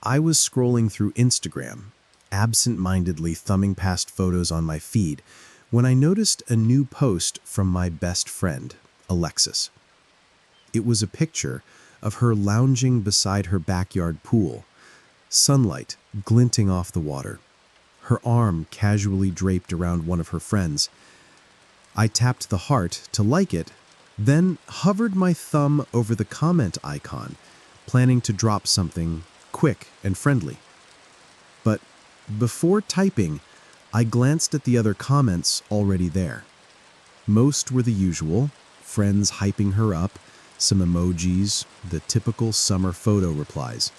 I was scrolling through Instagram, absent-mindedly thumbing past photos on my feed, when I noticed a new post from my best friend, Alexis. It was a picture of her lounging beside her backyard pool, sunlight glinting off the water, her arm casually draped around one of her friends. I tapped the heart to like it, then hovered my thumb over the comment icon, planning to drop something quick and friendly. But before typing, I glanced at the other comments already there. Most were the usual, friends hyping her up, some emojis, the typical summer photo replies.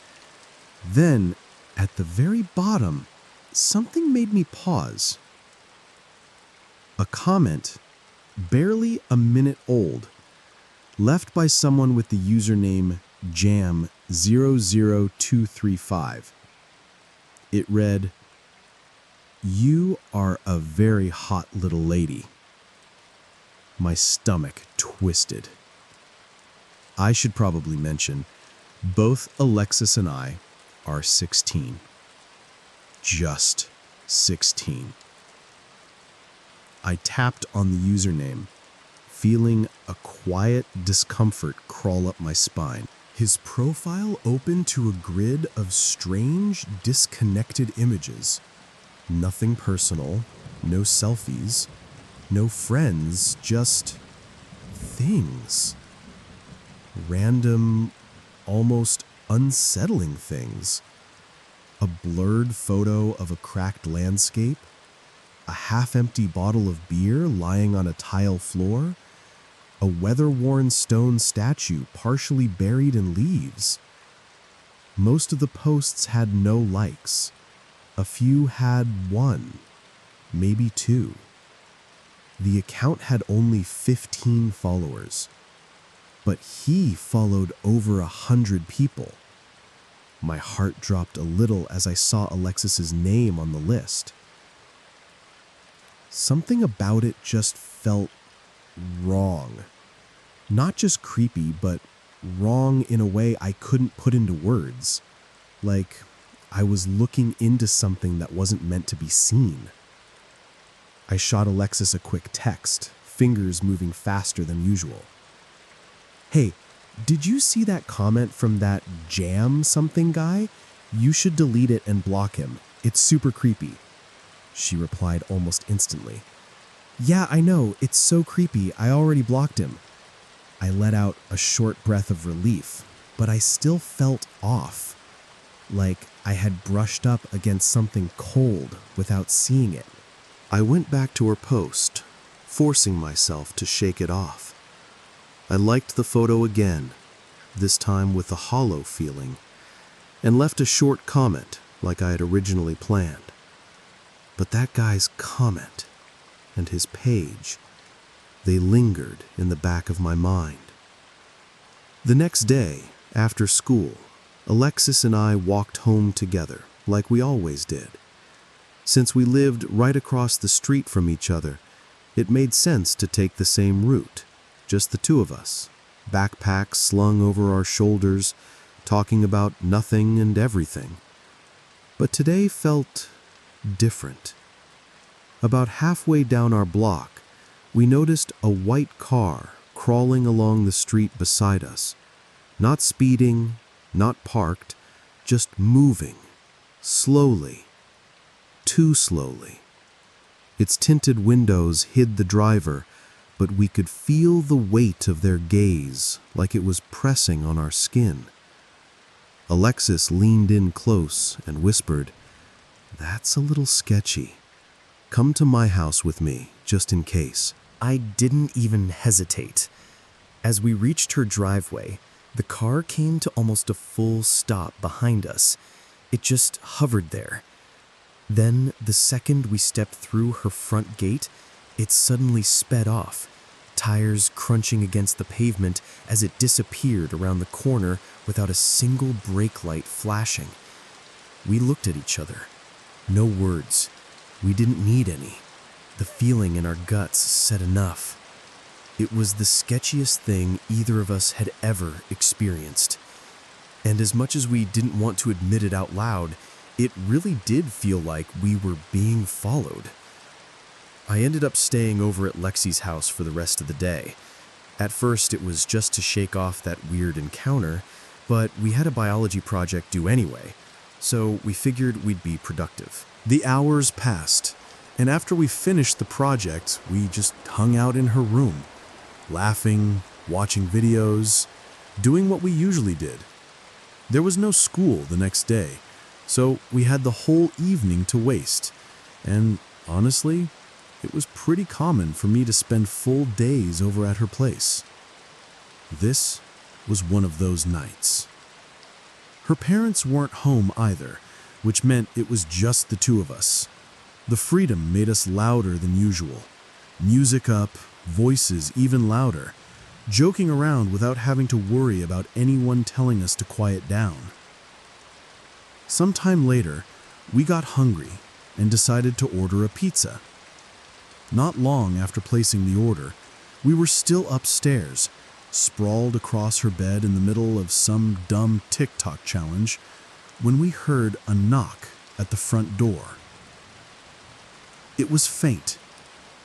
Then, at the very bottom, something made me pause. A comment, barely a minute old, left by someone with the username jam00235. It read, "You are a very hot little lady." My stomach twisted. I should probably mention, both Alexis and I are 16. Just 16. I tapped on the username, feeling a quiet discomfort crawl up my spine. His profile opened to a grid of strange, disconnected images. Nothing personal, no selfies, no friends, just things. Random, almost unsettling things. A blurred photo of a cracked landscape, a half-empty bottle of beer lying on a tile floor, a weather-worn stone statue partially buried in leaves. Most of the posts had no likes. A few had one, maybe two. The account had only 15 followers, but he followed over 100 people. My heart dropped a little as I saw Alexis's name on the list. Something about it just felt wrong. Not just creepy, but wrong in a way I couldn't put into words. Like I was looking into something that wasn't meant to be seen. I shot Alexis a quick text, fingers moving faster than usual. "Hey, did you see that comment from that jam something guy? You should delete it and block him. It's super creepy." She replied almost instantly. "Yeah, I know. It's so creepy. I already blocked him." I let out a short breath of relief, but I still felt off, like I had brushed up against something cold without seeing it. I went back to her post, forcing myself to shake it off. I liked the photo again, this time with a hollow feeling, and left a short comment like I had originally planned. But that guy's comment and his page, they lingered in the back of my mind. The next day, after school, Alexis and I walked home together, like we always did. Since we lived right across the street from each other, it made sense to take the same route, just the two of us, backpacks slung over our shoulders, talking about nothing and everything. But today felt different. About halfway down our block, we noticed a white car crawling along the street beside us, not speeding, not parked, just moving, slowly, too slowly. Its tinted windows hid the driver, but we could feel the weight of their gaze like it was pressing on our skin. Alexis leaned in close and whispered, "That's a little sketchy. Come to my house with me, just in case." I didn't even hesitate. As we reached her driveway, the car came to almost a full stop behind us. It just hovered there. Then, the second we stepped through her front gate, it suddenly sped off, tires crunching against the pavement as it disappeared around the corner without a single brake light flashing. We looked at each other. No words. We didn't need any. The feeling in our guts said enough. It was the sketchiest thing either of us had ever experienced. And as much as we didn't want to admit it out loud, it really did feel like we were being followed. I ended up staying over at Lexi's house for the rest of the day. At first, it was just to shake off that weird encounter, but we had a biology project due anyway, so we figured we'd be productive. The hours passed, and after we finished the project, we just hung out in her room, laughing, watching videos, doing what we usually did. There was no school the next day, so we had the whole evening to waste, and honestly, it was pretty common for me to spend full days over at her place. This was one of those nights. Her parents weren't home either, which meant it was just the two of us. The freedom made us louder than usual. Music up, voices even louder, joking around without having to worry about anyone telling us to quiet down. Sometime later, we got hungry and decided to order a pizza. Not long after placing the order, we were still upstairs, sprawled across her bed in the middle of some dumb TikTok challenge, when we heard a knock at the front door. It was faint,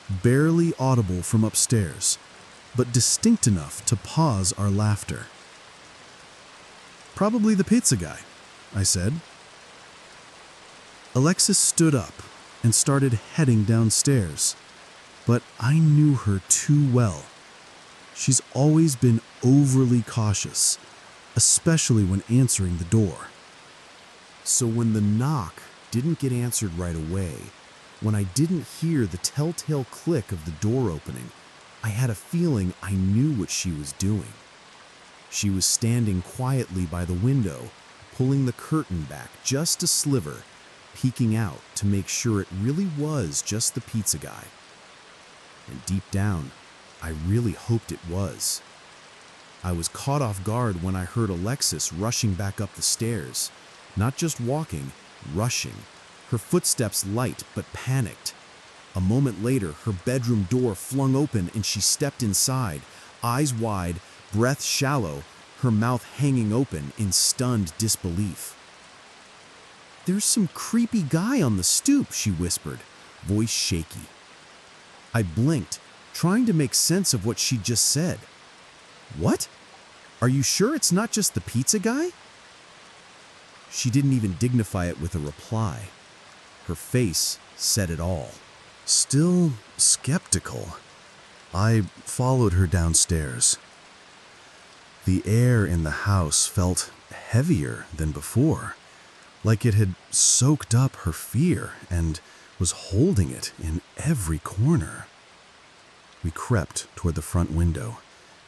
barely audible from upstairs, but distinct enough to pause our laughter. "Probably the pizza guy," I said. Alexis stood up and started heading downstairs, but I knew her too well. She's always been overly cautious, especially when answering the door. So when the knock didn't get answered right away, when I didn't hear the telltale click of the door opening, I had a feeling I knew what she was doing. She was standing quietly by the window, pulling the curtain back just a sliver, peeking out to make sure it really was just the pizza guy. And deep down, I really hoped it was. I was caught off guard when I heard Alexis rushing back up the stairs, not just walking, rushing, her footsteps light but panicked. A moment later, her bedroom door flung open and she stepped inside, eyes wide, breath shallow, her mouth hanging open in stunned disbelief. "There's some creepy guy on the stoop," she whispered, voice shaky. I blinked, trying to make sense of what she'd just said. "What? Are you sure it's not just the pizza guy?" She didn't even dignify it with a reply. Her face said it all. Still skeptical, I followed her downstairs. The air in the house felt heavier than before, like it had soaked up her fear and was holding it in every corner. We crept toward the front window,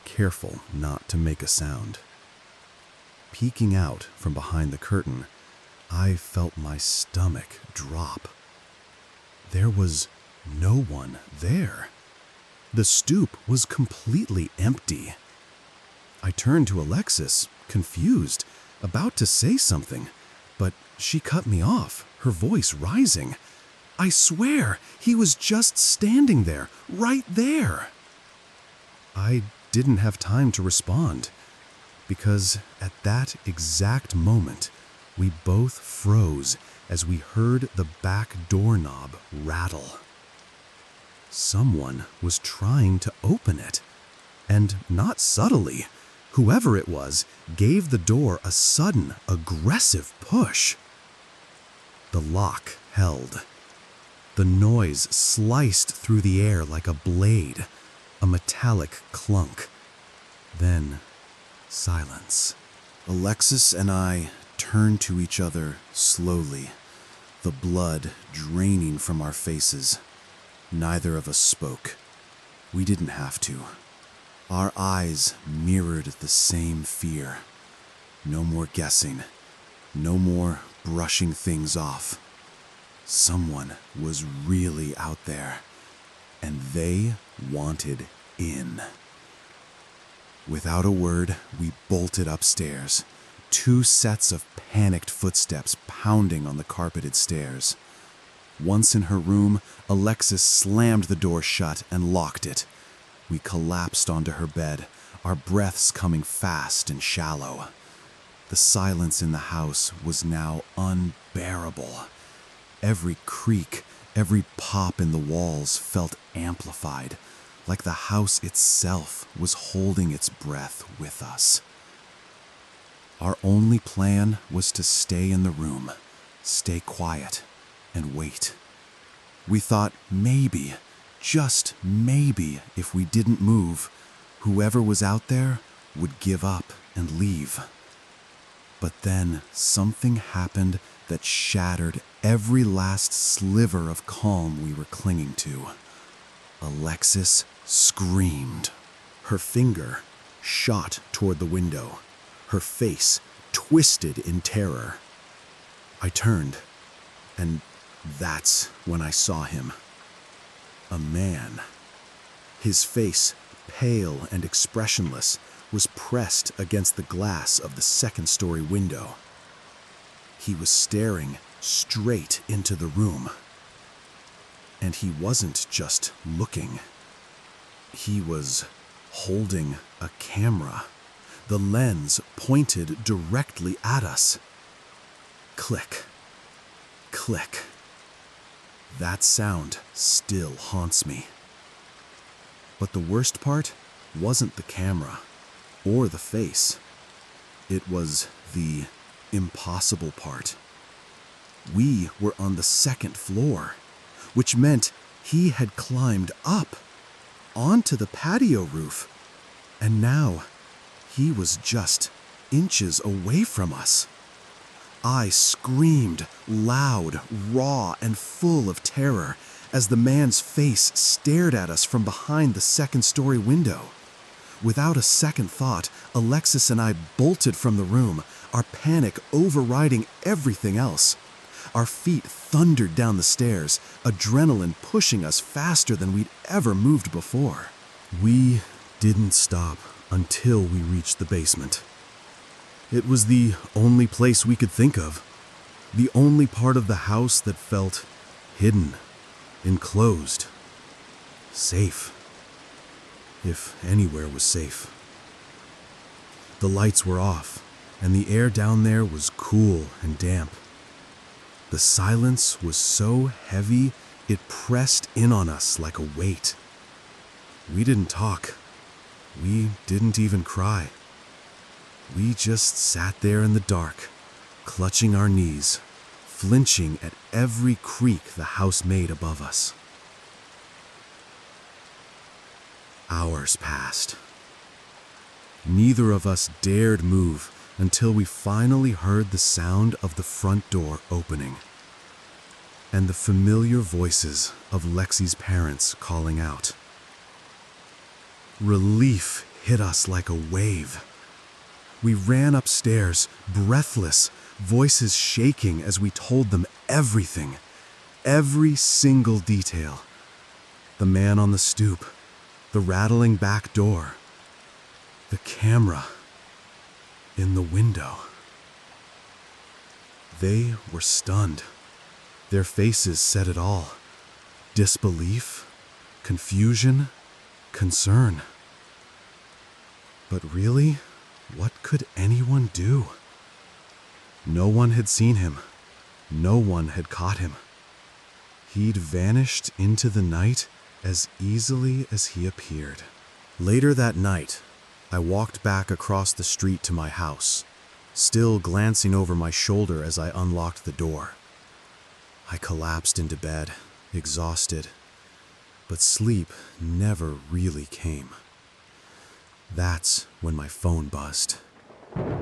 careful not to make a sound. Peeking out from behind the curtain, I felt my stomach drop. There was no one there. The stoop was completely empty. I turned to Alexis, confused, about to say something, but she cut me off, her voice rising. "I swear, he was just standing there, right there." I didn't have time to respond, because at that exact moment, we both froze as we heard the back doorknob rattle. Someone was trying to open it, and not subtly. Whoever it was gave the door a sudden, aggressive push. The lock held. The noise sliced through the air like a blade, a metallic clunk. Then, silence. Alexis and I turned to each other slowly, the blood draining from our faces. Neither of us spoke. We didn't have to. Our eyes mirrored the same fear. No more guessing. No more brushing things off. Someone was really out there, and they wanted in. Without a word, we bolted upstairs, 2 sets of panicked footsteps pounding on the carpeted stairs. Once in her room, Alexis slammed the door shut and locked it. We collapsed onto her bed, our breaths coming fast and shallow. The silence in the house was now unbearable. Every creak, every pop in the walls felt amplified, like the house itself was holding its breath with us. Our only plan was to stay in the room, stay quiet, and wait. We thought maybe, just maybe, if we didn't move, whoever was out there would give up and leave. But then something happened that shattered every last sliver of calm we were clinging to. Alexis screamed. Her finger shot toward the window, her face twisted in terror. I turned, and that's when I saw him. A man. His face, pale and expressionless, was pressed against the glass of the second-story window. He was staring straight into the room. And he wasn't just looking. He was holding a camera, the lens pointed directly at us. Click, click. That sound still haunts me. But the worst part wasn't the camera or the face. It was the impossible part. We were on the second floor, which meant he had climbed up onto the patio roof, and now he was just inches away from us. I screamed loud, raw, and full of terror as the man's face stared at us from behind the second-story window. Without a second thought, Alexis and I bolted from the room, our panic overriding everything else. Our feet thundered down the stairs, adrenaline pushing us faster than we'd ever moved before. We didn't stop until we reached the basement. It was the only place we could think of, the only part of the house that felt hidden, enclosed, safe. If anywhere was safe. The lights were off, and the air down there was cool and damp. The silence was so heavy, it pressed in on us like a weight. We didn't talk. We didn't even cry. We just sat there in the dark, clutching our knees, flinching at every creak the house made above us. Hours passed. Neither of us dared move until we finally heard the sound of the front door opening and the familiar voices of Lexi's parents calling out. Relief hit us like a wave. We ran upstairs, breathless, voices shaking as we told them everything, every single detail. The man on the stoop, the rattling back door, the camera in the window. They were stunned. Their faces said it all. Disbelief, confusion, concern. But really, what could anyone do? No one had seen him. No one had caught him. He'd vanished into the night as easily as he appeared. Later that night, I walked back across the street to my house, still glancing over my shoulder as I unlocked the door. I collapsed into bed, exhausted, but sleep never really came. That's when my phone buzzed.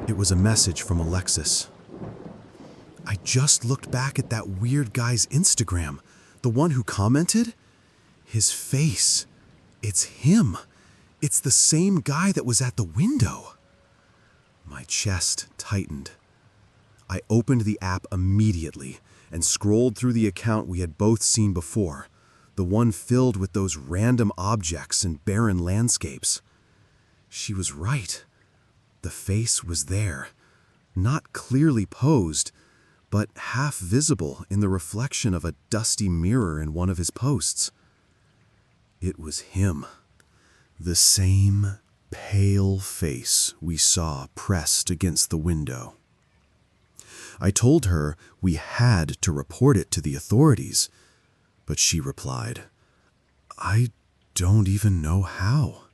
It was a message from Alexis. I just looked back at that weird guy's Instagram, the one who commented. His face. It's him. It's the same guy that was at the window. My chest tightened. I opened the app immediately and scrolled through the account we had both seen before, the one filled with those random objects and barren landscapes. She was right. The face was there, not clearly posed, but half visible in the reflection of a dusty mirror in one of his posts. It was him. The same pale face we saw pressed against the window. I told her we had to report it to the authorities, but she replied, "I don't even know how."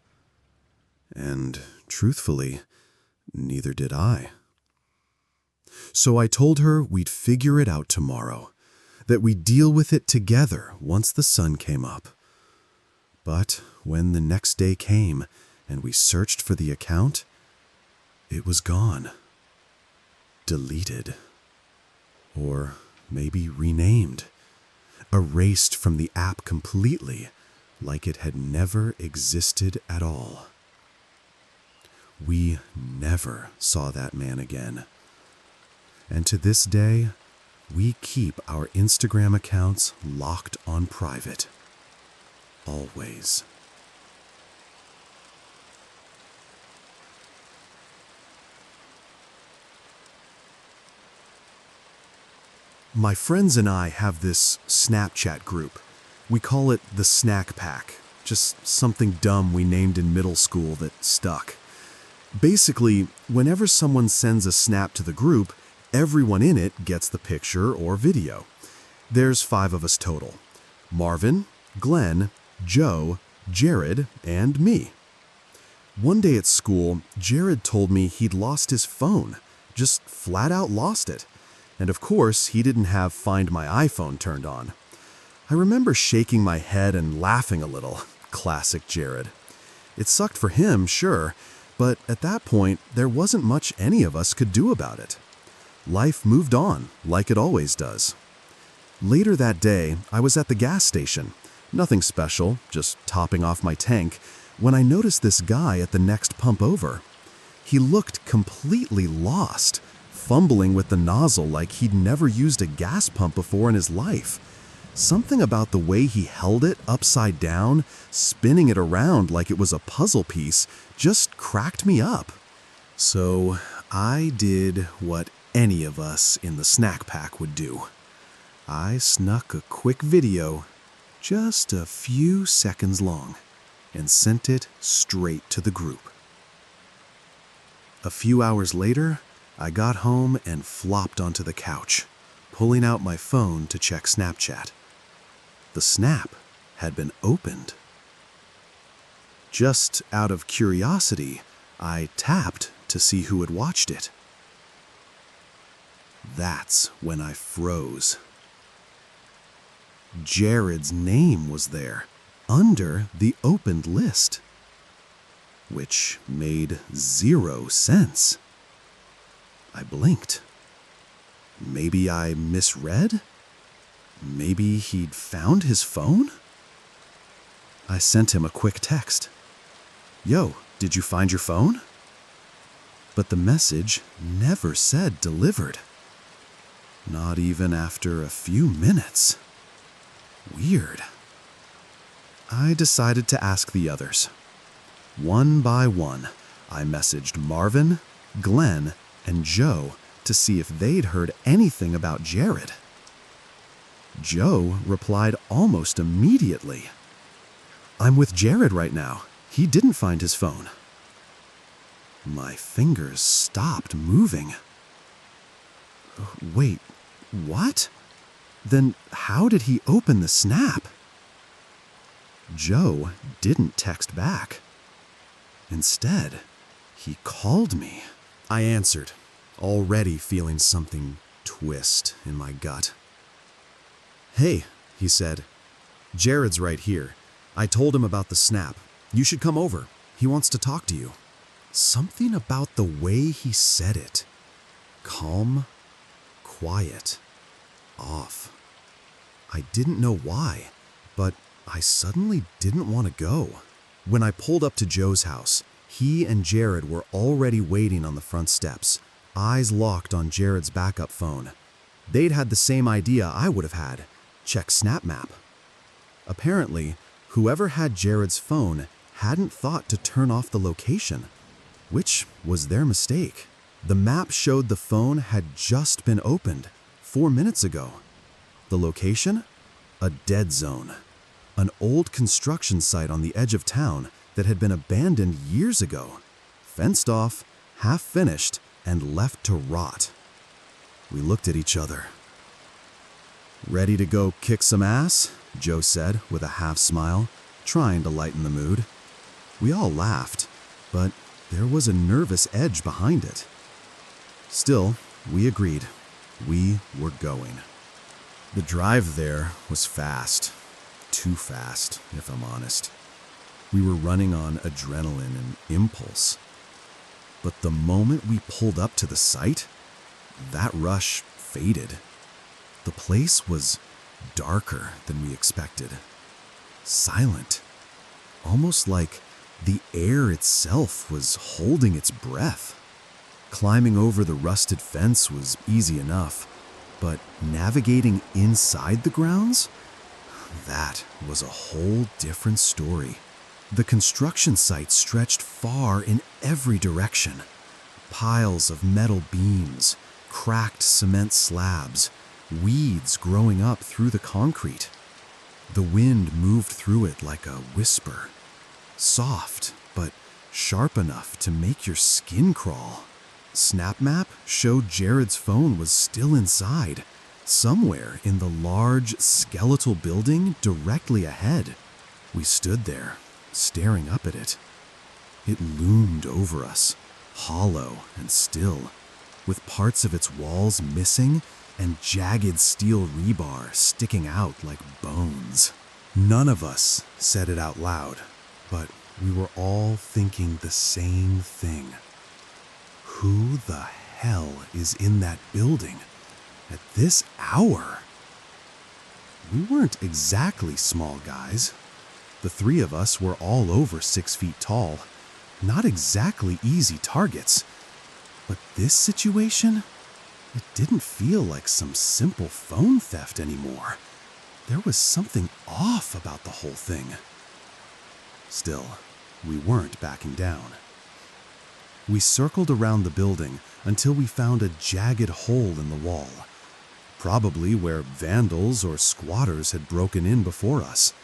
And truthfully, neither did I. So I told her we'd figure it out tomorrow, that we'd deal with it together once the sun came up. But when the next day came and we searched for the account, it was gone. Deleted. Or maybe renamed. Erased from the app completely, like it had never existed at all. We never saw that man again. And to this day, we keep our Instagram accounts locked on private. Always. My friends and I have this Snapchat group. We call it the Snack Pack, just something dumb we named in middle school that stuck. Basically, whenever someone sends a snap to the group, everyone in it gets the picture or video. There's 5 of us total: Marvin, Glenn, Joe, Jared, and me. One day at school, Jared told me he'd lost his phone, just flat out lost it. And of course, he didn't have Find My iPhone turned on. I remember shaking my head and laughing a little. Classic Jared. It sucked for him, sure, but at that point, there wasn't much any of us could do about it. Life moved on, like it always does. Later that day, I was at the gas station. Nothing special, just topping off my tank, when I noticed this guy at the next pump over. He looked completely lost, fumbling with the nozzle like he'd never used a gas pump before in his life. Something about the way he held it upside down, spinning it around like it was a puzzle piece, just cracked me up. So I did what any of us in the Snack Pack would do. I snuck a quick video, just a few seconds long, and sent it straight to the group. A few hours later, I got home and flopped onto the couch, pulling out my phone to check Snapchat. The snap had been opened. Just out of curiosity, I tapped to see who had watched it. That's when I froze. Jared's name was there, under the opened list, which made 0 sense. I blinked. Maybe I misread? Maybe he'd found his phone? I sent him a quick text. "Yo, did you find your phone?" But the message never said delivered. Not even after a few minutes. Weird. I decided to ask the others. One by one, I messaged Marvin, Glenn, and Joe to see if they'd heard anything about Jared. Joe replied almost immediately. "I'm with Jared right now. He didn't find his phone." My fingers stopped moving. Wait, what? Then how did he open the snap? Joe didn't text back. Instead, he called me. I answered, already feeling something twist in my gut. "Hey," he said, "Jared's right here. I told him about the snap. You should come over. He wants to talk to you." Something about the way he said it. Calm, quiet, off. I didn't know why, but I suddenly didn't want to go. When I pulled up to Joe's house, he and Jared were already waiting on the front steps, eyes locked on Jared's backup phone. They'd had the same idea I would have had: check SnapMap. Apparently, whoever had Jared's phone hadn't thought to turn off the location, which was their mistake. The map showed the phone had just been opened 4 minutes ago. The location? A dead zone. An old construction site on the edge of town, that had been abandoned years ago, fenced off, half finished, and left to rot. We looked at each other. "Ready to go kick some ass?" Joe said with a half smile, trying to lighten the mood. We all laughed, but there was a nervous edge behind it. Still, we agreed. We were going. The drive there was fast. Too fast, if I'm honest. We were running on adrenaline and impulse. But the moment we pulled up to the site, that rush faded. The place was darker than we expected. Silent. Almost like the air itself was holding its breath. Climbing over the rusted fence was easy enough, but navigating inside the grounds? That was a whole different story. The construction site stretched far in every direction. Piles of metal beams, cracked cement slabs, weeds growing up through the concrete. The wind moved through it like a whisper, soft but sharp enough to make your skin crawl. SnapMap showed Jared's phone was still inside, somewhere in the large skeletal building directly ahead. We stood there, staring up at it. It loomed over us, hollow and still, with parts of its walls missing and jagged steel rebar sticking out like bones. None of us said it out loud, but we were all thinking the same thing. Who the hell is in that building at this hour? We weren't exactly small guys. The three of us were all over 6 feet tall, not exactly easy targets. But this situation, it didn't feel like some simple phone theft anymore. There was something off about the whole thing. Still, we weren't backing down. We circled around the building until we found a jagged hole in the wall, probably where vandals or squatters had broken in before us.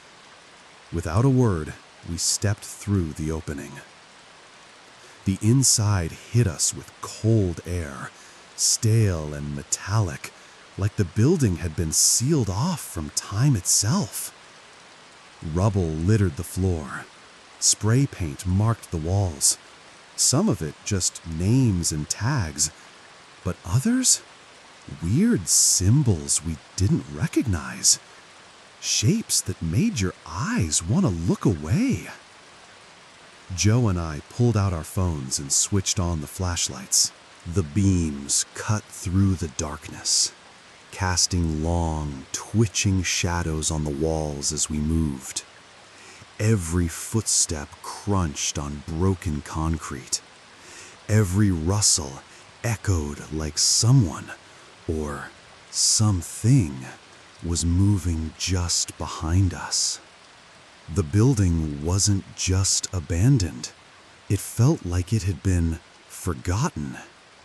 Without a word, we stepped through the opening. The inside hit us with cold air, stale and metallic, like the building had been sealed off from time itself. Rubble littered the floor. Spray paint marked the walls. Some of it just names and tags, but others? Weird symbols we didn't recognize. Shapes that made your eyes want to look away. Joe and I pulled out our phones and switched on the flashlights. The beams cut through the darkness, casting long, twitching shadows on the walls as we moved. Every footstep crunched on broken concrete. Every rustle echoed like someone or something was moving just behind us. The building wasn't just abandoned. It felt like it had been forgotten.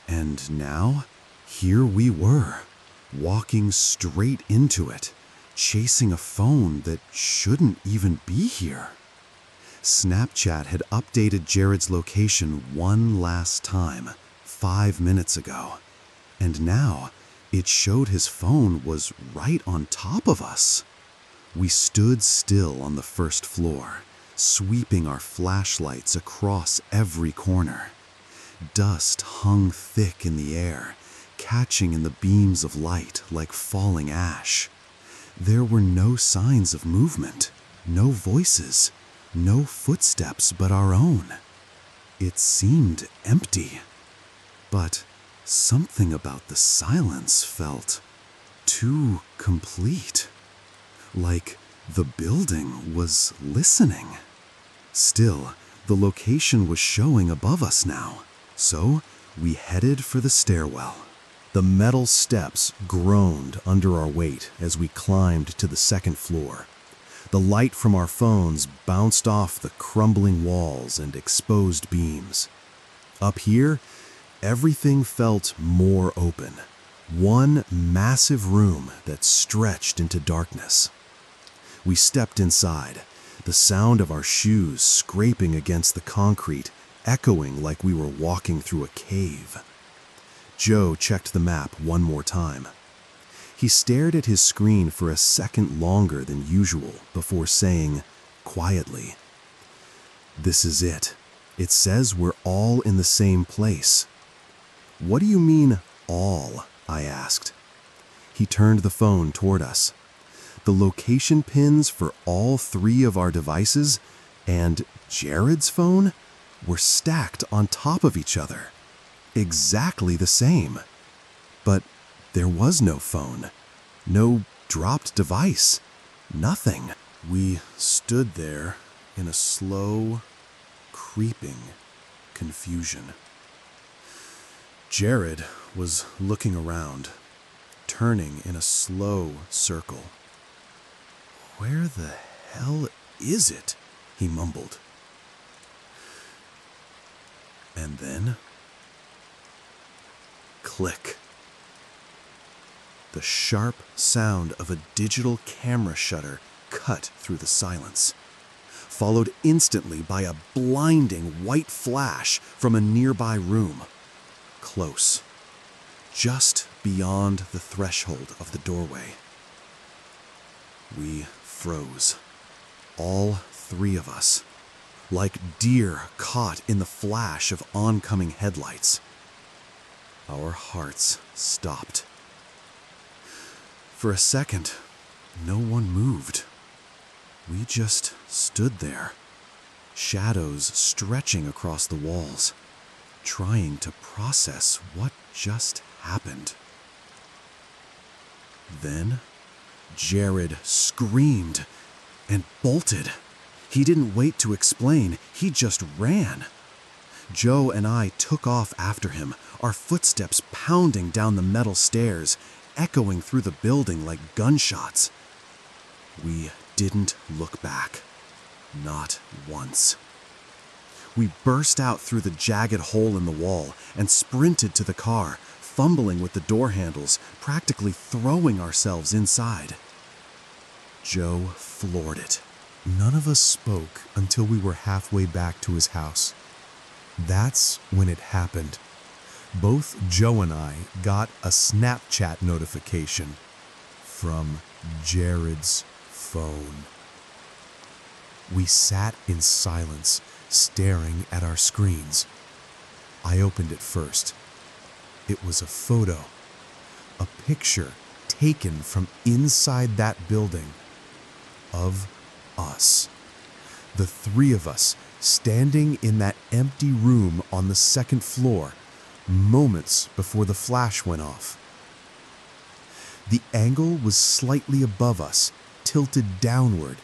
And now, here we were, walking straight into it, chasing a phone that shouldn't even be here. Snapchat had updated Jared's location one last time, 5 minutes ago, and now it showed his phone was right on top of us. We stood still on the first floor, sweeping our flashlights across every corner. Dust hung thick in the air, catching in the beams of light like falling ash. There were no signs of movement, no voices, no footsteps but our own. It seemed empty, but something about the silence felt too complete, like the building was listening. Still, the location was showing above us now, so we headed for the stairwell. The metal steps groaned under our weight as we climbed to the second floor. The light from our phones bounced off the crumbling walls and exposed beams. Up here, everything felt more open. One massive room that stretched into darkness. We stepped inside. the sound of our shoes scraping against the concrete, echoing like we were walking through a cave. Joe checked the map one more time. He stared at his screen for a second longer than usual before saying, quietly, "This is it. It says we're all in the same place." "What do you mean, all?" I asked. He turned the phone toward us. The location pins for all three of our devices and Jared's phone were stacked on top of each other. Exactly the same. But there was no phone, no dropped device, nothing. We stood there in a slow, creeping confusion. Jared was looking around, turning in a slow circle. "Where the hell is it?" he mumbled. And then, click. The sharp sound of a digital camera shutter cut through the silence, followed instantly by a blinding white flash from a nearby room. Close, just beyond the threshold of the doorway. We froze, all three of us, like deer caught in the flash of oncoming headlights. Our hearts stopped. For a second, no one moved. We just stood there, shadows stretching across the walls, trying to process what just happened. Then, Jared screamed and bolted. He didn't wait to explain, he just ran. Joe and I took off after him, our footsteps pounding down the metal stairs, echoing through the building like gunshots. We didn't look back, not once. We burst out through the jagged hole in the wall and sprinted to the car, fumbling with the door handles, practically throwing ourselves inside. Joe floored it. None of us spoke until we were halfway back to his house. That's when it happened. Both Joe and I got a Snapchat notification from Jared's phone. We sat in silence, staring at our screens. I opened it first. It was a photo, a picture taken from inside that building of us. The three of us standing in that empty room on the second floor, moments before the flash went off. The angle was slightly above us, tilted downward,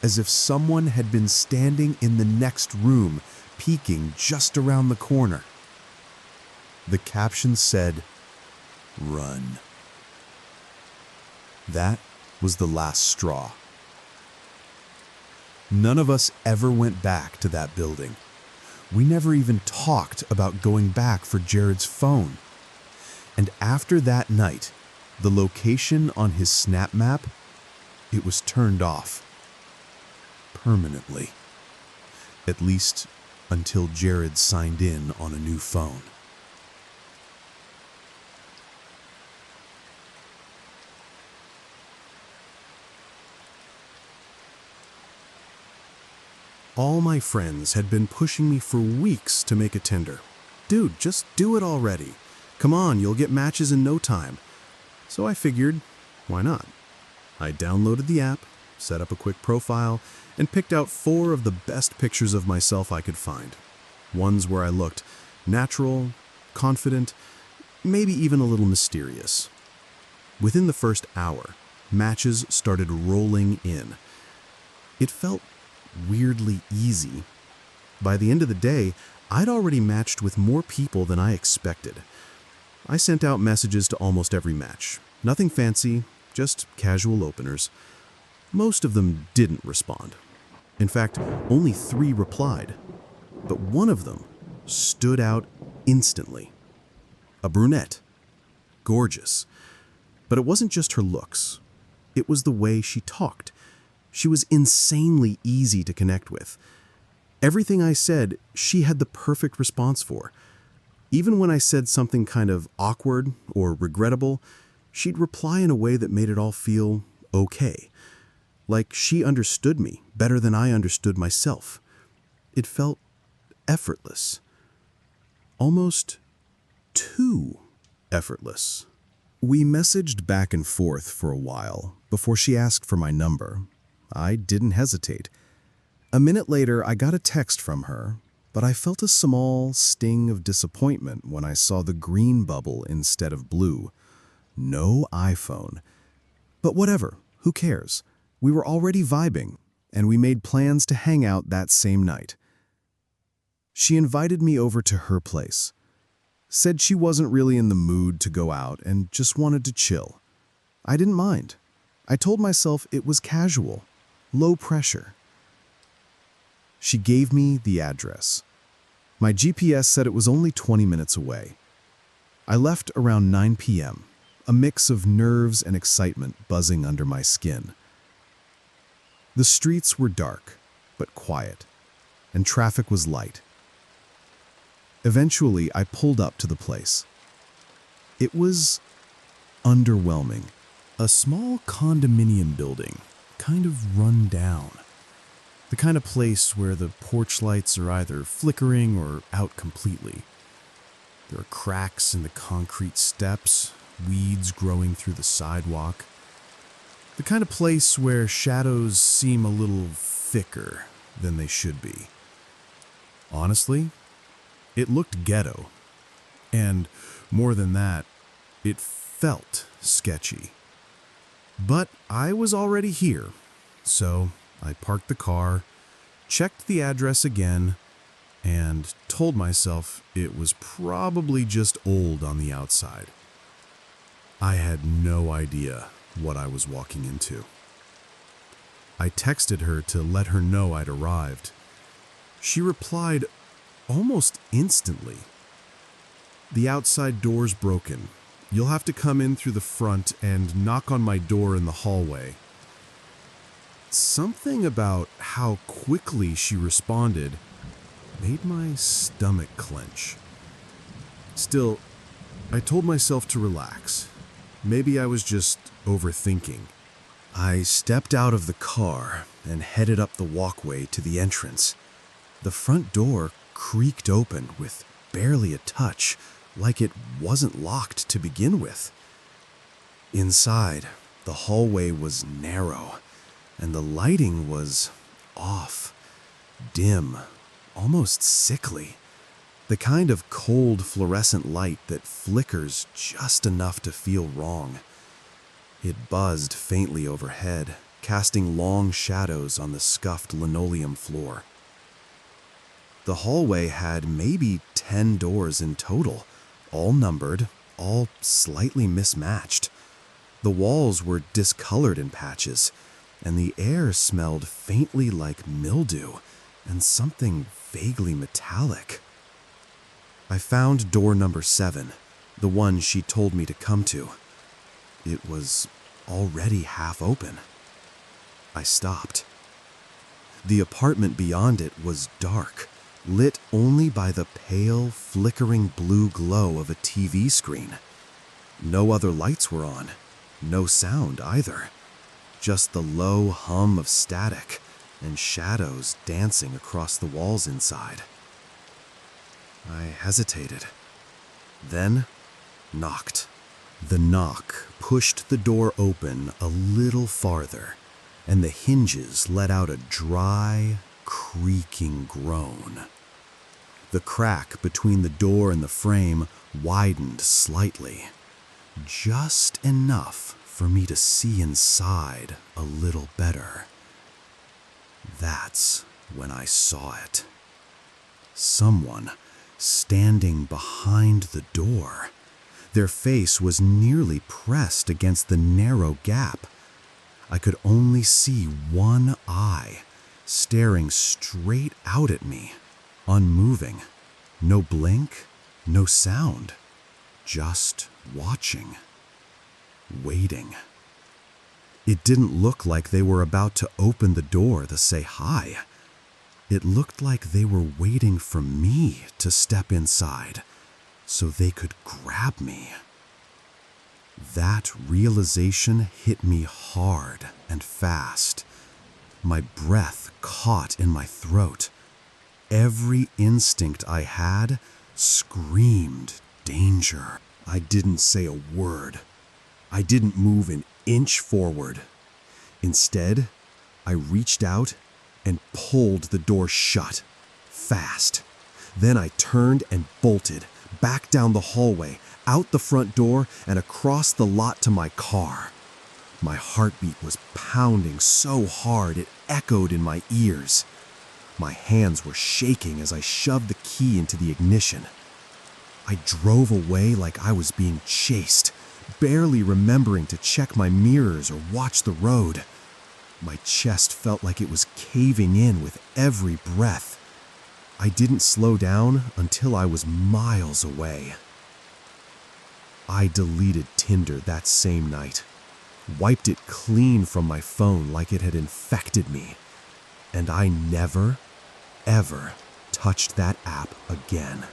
as if someone had been standing in the next room, peeking just around the corner. The caption said, "Run." That was the last straw. None of us ever went back to that building. We never even talked about going back for Jared's phone. And after that night, the location on his Snap map, it was turned off. Permanently. At least until Jared signed in on a new phone. All my friends had been pushing me for weeks to make a Tinder. "Dude, just do it already. Come on, you'll get matches in no time." So I figured, why not? I downloaded the app, set up a quick profile, and picked out 4 of the best pictures of myself I could find. Ones where I looked natural, confident, maybe even a little mysterious. Within the first hour, matches started rolling in. It felt weirdly easy. By the end of the day, I'd already matched with more people than I expected. I sent out messages to almost every match. Nothing fancy, just casual openers. Most of them didn't respond. In fact, only 3 replied. But one of them stood out instantly. A brunette. Gorgeous. But it wasn't just her looks. It was the way she talked. She was insanely easy to connect with. Everything I said, she had the perfect response for. Even when I said something kind of awkward or regrettable, she'd reply in a way that made it all feel okay. Like she understood me better than I understood myself. It felt effortless. Almost too effortless. We messaged back and forth for a while before she asked for my number. I didn't hesitate. A minute later, I got a text from her, but I felt a small sting of disappointment when I saw the green bubble instead of blue. No iPhone. But whatever, who cares? We were already vibing, and we made plans to hang out that same night. She invited me over to her place. Said she wasn't really in the mood to go out and just wanted to chill. I didn't mind. I told myself it was casual, low pressure. She gave me the address. My GPS said it was only 20 minutes away. I left around 9 p.m., a mix of nerves and excitement buzzing under my skin. The streets were dark, but quiet, and traffic was light. Eventually, I pulled up to the place. It was underwhelming. A small condominium building, kind of run down. The kind of place where the porch lights are either flickering or out completely. There are cracks in the concrete steps, weeds growing through the sidewalk. The kind of place where shadows seem a little thicker than they should be. Honestly, it looked ghetto. And more than that, it felt sketchy. But I was already here, so I parked the car, checked the address again, and told myself it was probably just old on the outside. I had no idea what I was walking into. I texted her to let her know I'd arrived. She replied almost instantly. "The outside door's broken. You'll have to come in through the front and knock on my door in the hallway." Something about how quickly she responded made my stomach clench. Still, I told myself to relax. Maybe I was just overthinking. I stepped out of the car and headed up the walkway to the entrance. The front door creaked open with barely a touch, like it wasn't locked to begin with. Inside, the hallway was narrow, and the lighting was off, dim, almost sickly. The kind of cold fluorescent light that flickers just enough to feel wrong. It buzzed faintly overhead, casting long shadows on the scuffed linoleum floor. The hallway had maybe 10 doors in total, all numbered, all slightly mismatched. The walls were discolored in patches, and the air smelled faintly like mildew and something vaguely metallic. I found door number 7, the one she told me to come to. It was already half open. I stopped. The apartment beyond it was dark, lit only by the pale, flickering blue glow of a TV screen. No other lights were on, no sound either. Just the low hum of static and shadows dancing across the walls inside. I hesitated, then knocked. The knock pushed the door open a little farther, and the hinges let out a dry, creaking groan. The crack between the door and the frame widened slightly, just enough for me to see inside a little better. That's when I saw it. Someone standing behind the door. Their face was nearly pressed against the narrow gap. I could only see one eye, staring straight out at me, unmoving. No blink, no sound, just watching, waiting. It didn't look like they were about to open the door to say hi. It looked like they were waiting for me to step inside so they could grab me. That realization hit me hard and fast. My breath caught in my throat. Every instinct I had screamed danger. I didn't say a word. I didn't move an inch forward. Instead, I reached out and pulled the door shut, fast. Then I turned and bolted, back down the hallway, out the front door, and across the lot to my car. My heartbeat was pounding so hard it echoed in my ears. My hands were shaking as I shoved the key into the ignition. I drove away like I was being chased, barely remembering to check my mirrors or watch the road. My chest felt like it was caving in with every breath. I didn't slow down until I was miles away. I deleted Tinder that same night, wiped it clean from my phone like it had infected me, and I never, ever touched that app again.